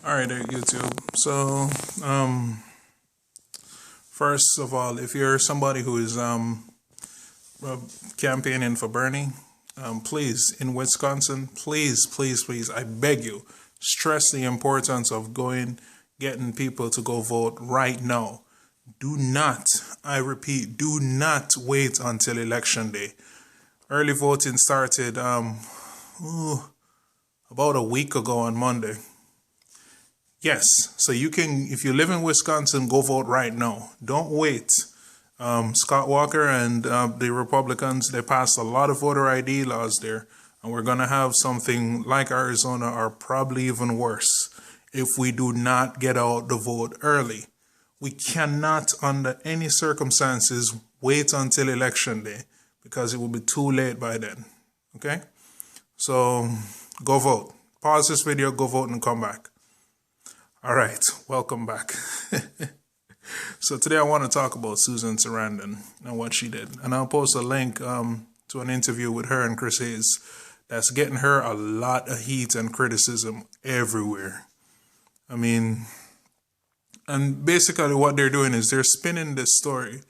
All right, YouTube. So, first of all, if you're somebody who is campaigning for Bernie, please, in Wisconsin, please, I beg you, stress the importance of getting people to go vote right now. Do not, I repeat, do not wait until election day. Early voting started about a week ago on Monday. Yes, so you can, if you live in Wisconsin, go vote right now. Don't wait. Scott Walker and the Republicans, they passed a lot of voter ID laws there, and we're going to have something like Arizona or probably even worse if we do not get out the vote early. We cannot, under any circumstances, wait until election day because it will be too late by then. Okay? So go vote. Pause this video, go vote, and come back. All right, welcome back. So today I want to talk about Susan Sarandon and what she did. And I'll post a link to an interview with her and Chris Hayes that's getting her a lot of heat and criticism everywhere. I mean, and basically what they're doing is they're spinning this story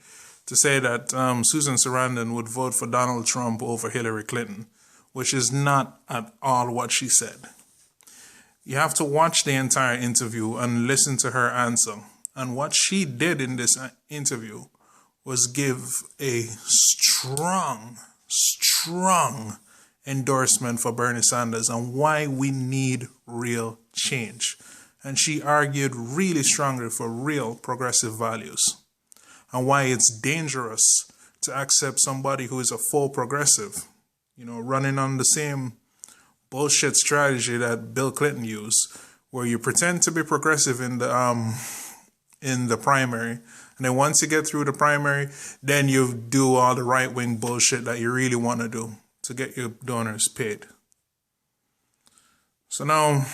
to say that Susan Sarandon would vote for Donald Trump over Hillary Clinton, which is not at all what she said. You have to watch the entire interview and listen to her answer. And what she did in this interview was give a strong endorsement for Bernie Sanders and why we need real change. And she argued really strongly for real progressive values and why it's dangerous to accept somebody who is a full progressive, running on the same bullshit strategy that Bill Clinton used, where you pretend to be progressive in the primary, and then once you get through the primary, then you do all the right-wing bullshit that you really want to do to get your donors paid. So now,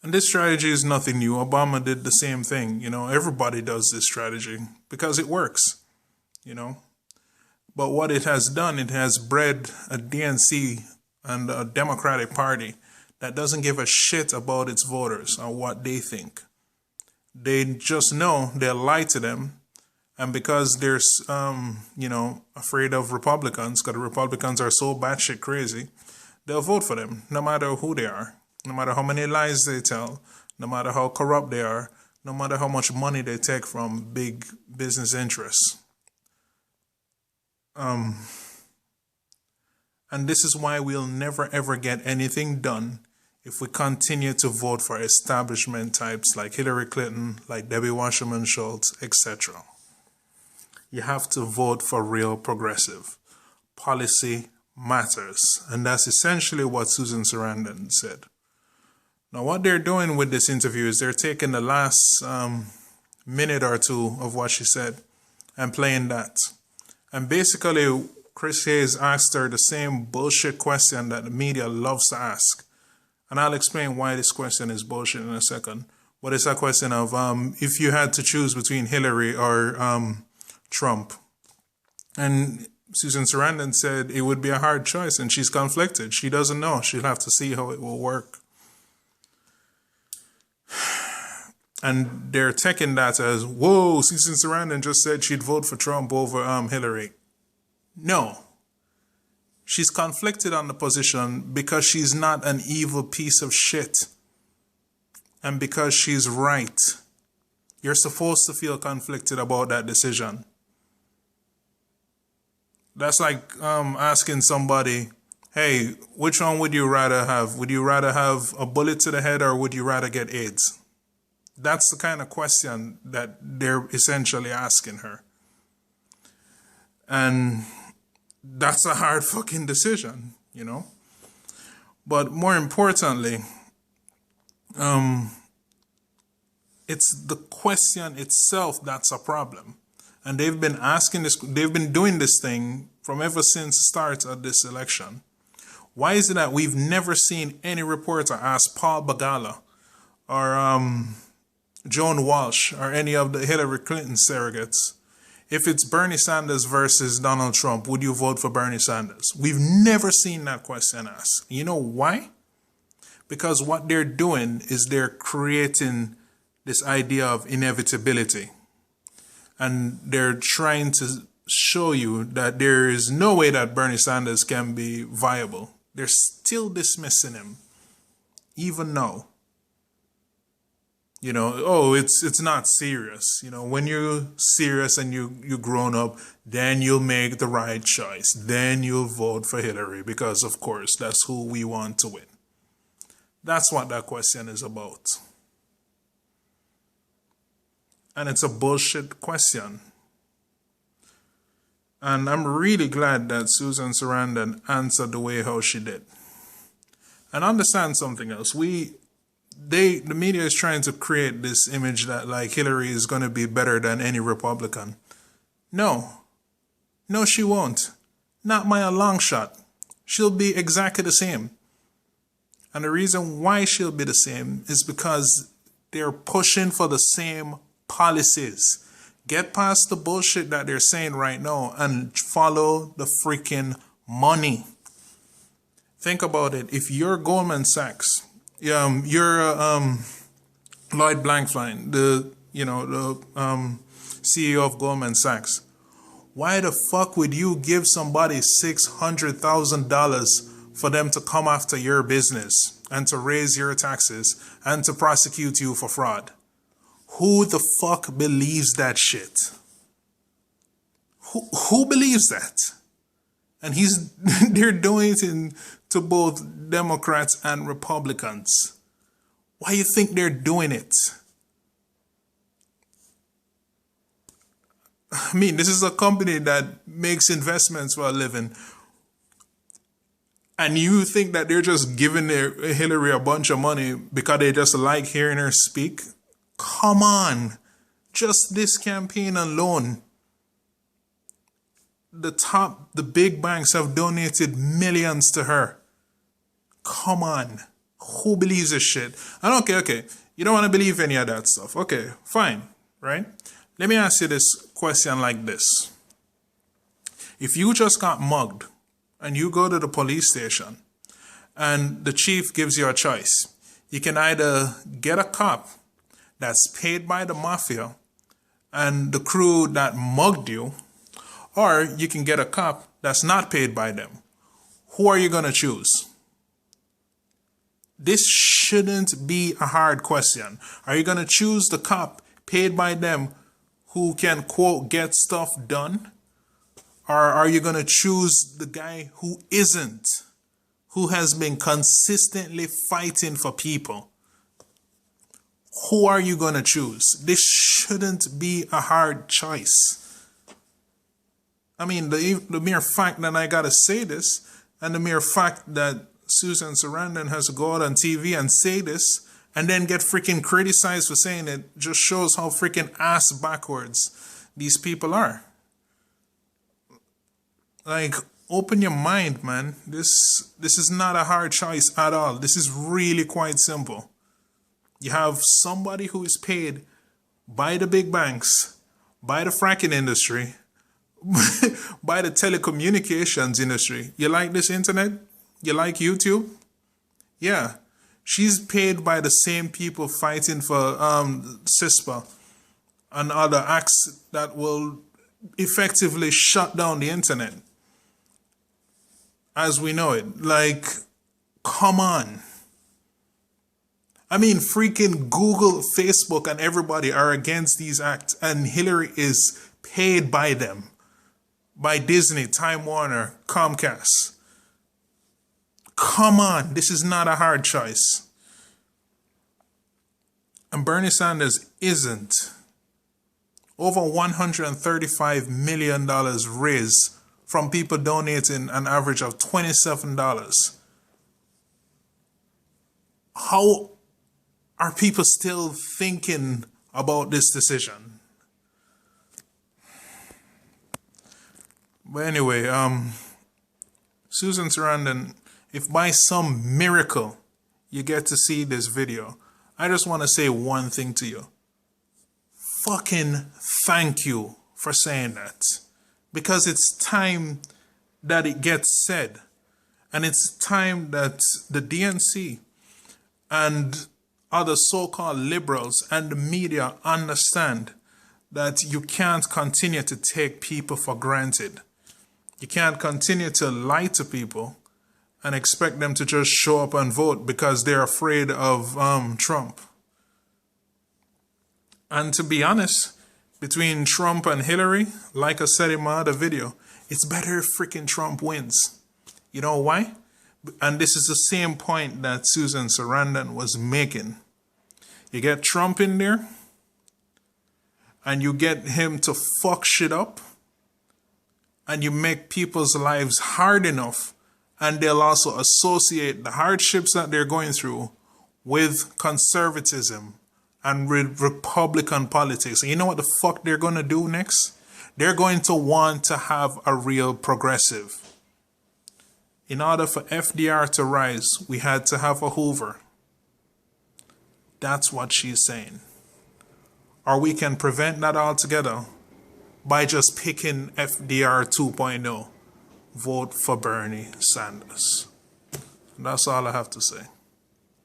and this strategy is nothing new. Obama did the same thing. Everybody does this strategy because it works, But what it has done, it has bred a DNC and a Democratic Party that doesn't give a shit about its voters or what they think. They just know they'll lie to them. And because they're, afraid of Republicans, because the Republicans are so batshit crazy, they'll vote for them, no matter who they are, no matter how many lies they tell, no matter how corrupt they are, no matter how much money they take from big business interests. And this is why we'll never ever get anything done if we continue to vote for establishment types like Hillary Clinton, like Debbie Wasserman Schultz, etc. You have to vote for real progressive. Policy matters. And that's essentially what Susan Sarandon said. Now, what they're doing with this interview is they're taking the last minute or two of what she said and playing that. And basically, Chris Hayes asked her the same bullshit question that the media loves to ask. And I'll explain why this question is bullshit in a second. But it's a question of if you had to choose between Hillary or Trump. And Susan Sarandon said it would be a hard choice, and she's conflicted. She doesn't know. She'll have to see how it will work. And they're taking that as, whoa, Susan Sarandon just said she'd vote for Trump over Hillary. No. She's conflicted on the position because she's not an evil piece of shit. And because she's right. You're supposed to feel conflicted about that decision. That's like asking somebody, hey, which one would you rather have? Would you rather have a bullet to the head or would you rather get AIDS? That's the kind of question that they're essentially asking her. And that's a hard fucking decision, But more importantly, it's the question itself that's a problem. And they've been doing this thing from ever since the start of this election. Why is it that we've never seen any reporter ask Paul Begala or Joan Walsh or any of the Hillary Clinton surrogates, if it's Bernie Sanders versus Donald Trump, would you vote for Bernie Sanders? We've never seen that question asked. You know why? Because what they're doing is they're creating this idea of inevitability. And they're trying to show you that there is no way that Bernie Sanders can be viable. They're still dismissing him, even now. You know, oh, it's not serious. You know, when you're serious and you're grown up, then you'll make the right choice. Then you'll vote for Hillary because, of course, that's who we want to win. That's what that question is about. And it's a bullshit question. And I'm really glad that Susan Sarandon answered the way how she did. And understand something else. The media is trying to create this image that like Hillary is going to be better than any Republican. No, she won't. Not by a long shot. She'll be exactly the same. And the reason why she'll be the same is because they're pushing for the same policies. Get past the bullshit that they're saying right now and follow the freaking money. Think about it. If you're Goldman Sachs, you're Lloyd Blankfein, the CEO of Goldman Sachs. Why the fuck would you give somebody $600,000 for them to come after your business and to raise your taxes and to prosecute you for fraud? Who the fuck believes that shit? Who believes that? And they're doing it to both Democrats and Republicans. Why do you think they're doing it? I mean, this is a company that makes investments for a living. And you think that they're just giving Hillary a bunch of money because they just like hearing her speak? Come on. Just this campaign alone, the big banks have donated millions to her. Come on. Who believes this shit? And okay. You don't want to believe any of that stuff. Okay, fine, right? Let me ask you this question like this. If you just got mugged and you go to the police station and the chief gives you a choice, you can either get a cop that's paid by the mafia and the crew that mugged you, or you can get a cop that's not paid by them. Who are you going to choose? This shouldn't be a hard question. Are you going to choose the cop paid by them who can, quote, get stuff done? Or are you going to choose the guy who isn't, who has been consistently fighting for people? Who are you going to choose? This shouldn't be a hard choice. I mean, the mere fact that I got to say this, and the mere fact that Susan Sarandon has to go out on TV and say this, and then get freaking criticized for saying it, just shows how freaking ass backwards these people are. Like, open your mind, man. This is not a hard choice at all. This is really quite simple. You have somebody who is paid by the big banks, by the fracking industry, by the telecommunications industry. You like this internet? You like YouTube? Yeah. She's paid by the same people fighting for CISPA and other acts that will effectively shut down the internet as we know it. Like, come on. I mean, freaking Google, Facebook, and everybody are against these acts, and Hillary is paid by them, by Disney, Time Warner, Comcast. Come on, this is not a hard choice. And Bernie Sanders isn't. Over $135 million raised from people donating an average of $27. How are people still thinking about this decision? But anyway, Susan Sarandon, if by some miracle you get to see this video, I just want to say one thing to you. Fucking thank you for saying that. Because it's time that it gets said. And it's time that the DNC and other so-called liberals and the media understand that you can't continue to take people for granted. You can't continue to lie to people and expect them to just show up and vote because they're afraid of Trump. And to be honest, between Trump and Hillary, like I said in my other video, it's better if freaking Trump wins. You know why? And this is the same point that Susan Sarandon was making. You get Trump in there, and you get him to fuck shit up, and you make people's lives hard enough, and they'll also associate the hardships that they're going through with conservatism and with Republican politics. And you know what the fuck they're going to do next? They're going to want to have a real progressive. In order for FDR to rise, we had to have a Hoover. That's what she's saying. Or we can prevent that altogether by just picking FDR 2.0. Vote for Bernie Sanders. That's all I have to say.